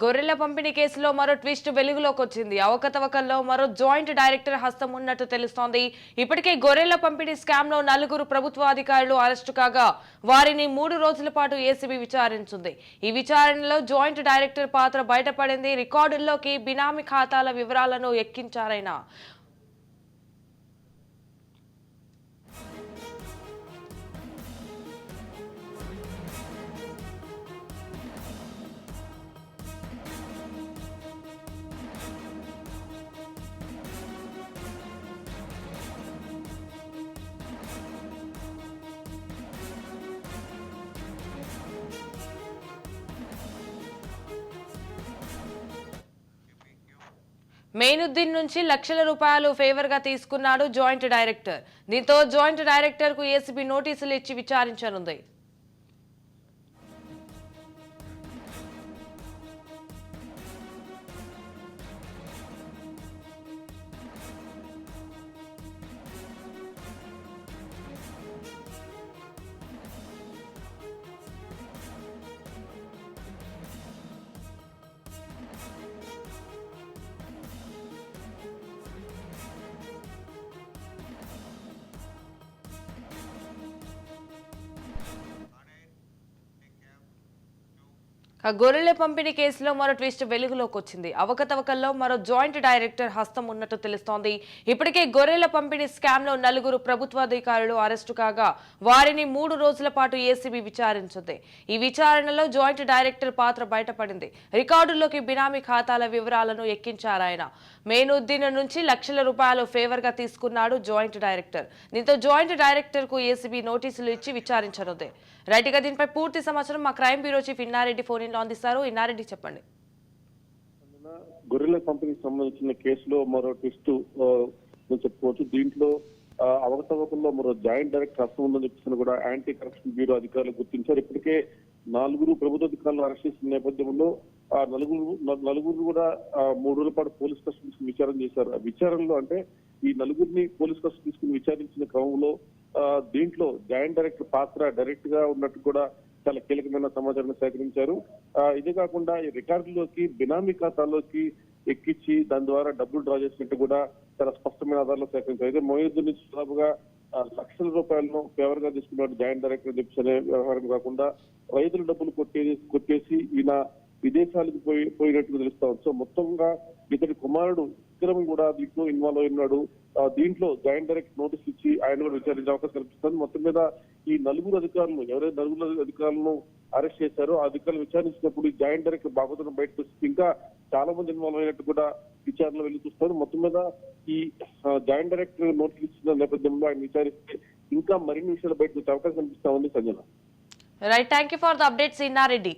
గొర్రెల పంపిణీ కేసులో మరో ట్విస్ట్ వెలుగులోకి వచ్చింది. అవకతవకల్లో మరో జాయింట్ డైరెక్టర్ హస్తం ఉన్నట్టు తెలుస్తోంది. ఇప్పటికే గొర్రెల పంపిణీ స్కామ్ లో 4 ప్రభుత్వ అధికారులు అరెస్టు కాగా వారిని 3 రోజుల పాటు ఏసీబీ విచారించింది. ఈ విచారణలో జాయింట్ డైరెక్టర్ పాత్ర బయటపడింది. రికార్డుల్లోకి బినామీ ఖాతాల వివరాలను ఎక్కించారైన మెయినుద్దీన్ నుంచి లక్షల రూపాయలు ఫేవర్ గా తీసుకున్నాడు జాయింట్ డైరెక్టర్. దీంతో జాయింట్ డైరెక్టర్ కు ఏసీబీ నోటీసులు ఇచ్చి విచారించనుంది. గొర్రెల పంపిణీ కేసులో మరో ట్విస్ట్ వెలుగులోకి వచ్చింది. అవకతవకల్లో మరో జాయింట్ డైరెక్టర్ హస్తం ఉన్నట్టు తెలుస్తోంది. ఇప్పటికే గొర్రెల పంపిణీ స్కామ్ లో 4 ప్రభుత్వాధికారులు అరెస్టు కాగా వారిని 3 రోజుల పాటు ఏసీబీ విచారించింది. ఈ విచారణలో జాయింట్ డైరెక్టర్ పాత్ర బయటపడింది. రికార్డుల్లోకి బినామీ ఖాతాల వివరాలను ఎక్కించారాయన. మెయినుద్దీన్ నుంచి లక్షల రూపాయలు ఫేవర్ గా తీసుకున్నాడు జాయింట్ డైరెక్టర్. దీంతో జాయింట్ డైరెక్టర్ కు ఏసీబీ నోటీసులు ఇచ్చి విచారించనుంది. రైట్ గా దీనిపై పూర్తి సమాచారం మా crime bureau chief Inna Reddy phone in అందిస్తారు. ఇన్నారెడ్డి చెప్పండి. గొర్రెల పంపిణీకి సంబంధించిన కేసులో మరో ట్విస్ట్ చెప్పుకోవచ్చు. దీంట్లో అవకతవకల్లో మరో జాయింట్ డైరెక్టర్ హస్తం ఉందని చెప్పేసి కూడా యాంటీ కరప్షన్ బ్యూరో అధికారులు గుర్తించారు. ఇప్పటికే 4 ప్రభుత్వ అధికారులు అరెస్ట్ చేసిన నేపథ్యంలో ఆ నలుగురు కూడా 3 రోజుల పాటు పోలీస్ కస్టడీ విచారణ చేశారు. ఆ విచారణలో అంటే ఈ నలుగురిని పోలీస్ కస్టడీ తీసుకుని విచారించిన క్రమంలో దీంట్లో జాయింట్ డైరెక్టర్ పాత్ర డైరెక్ట్ గా ఉన్నట్టు కూడా చాలా కీలకమైన సమాచారాన్ని సేకరించారు. ఇదే కాకుండా ఈ రికార్డులోకి బినామీ ఖాతాలోకి ఎక్కించి దాని ద్వారా డబ్బులు డ్రా చేసినట్టు కూడా చాలా స్పష్టమైన ఆధారాలు సేకరించారు. అయితే మొయినుద్దీన్ నుంచి దాదాపుగా లక్షల రూపాయలను ఫేవర్ గా తీసుకున్నట్టు జాయింట్ డైరెక్టర్ చెప్పే వ్యవహారం కాకుండా రైతుల డబ్బులు కొట్టేసి ఈయన విదేశాలకు పోయినట్టు తెలుస్తా ఉంది. సో మొత్తంగా ఇతడి కుమారుడు విక్రమ్ కూడా దీంట్లో ఇన్వాల్వ్ అయి ఉన్నాడు. దీంట్లో జాయింట్ డైరెక్టర్ నోటీస్ ఇచ్చి ఆయన కూడా విచారించే అవకాశం కల్పిస్తుంది. మొత్తం మీద ఈ 4 అధికారులను ఎవరైతే 4 అధికారులను అరెస్ట్ చేశారో ఆ అధికారులు విచారించినప్పుడు ఈ జాయింట్ డైరెక్టర్ బాబుతో బయటకు వచ్చి ఇంకా చాలా మంది ఇన్వాల్వ్ అయినట్టు కూడా విచారణలో వెళ్లి చూస్తారు. మొత్తం మీద ఈ జాయింట్ డైరెక్టర్ నోటీస్ ఇచ్చిన నేపథ్యంలో ఆయన విచారిస్తే ఇంకా మరిన్ని విషయాలు బయటకు వచ్చే అవకాశం కనిపిస్తా ఉంది. Sanjana right, thank you for the updates Inna Reddy.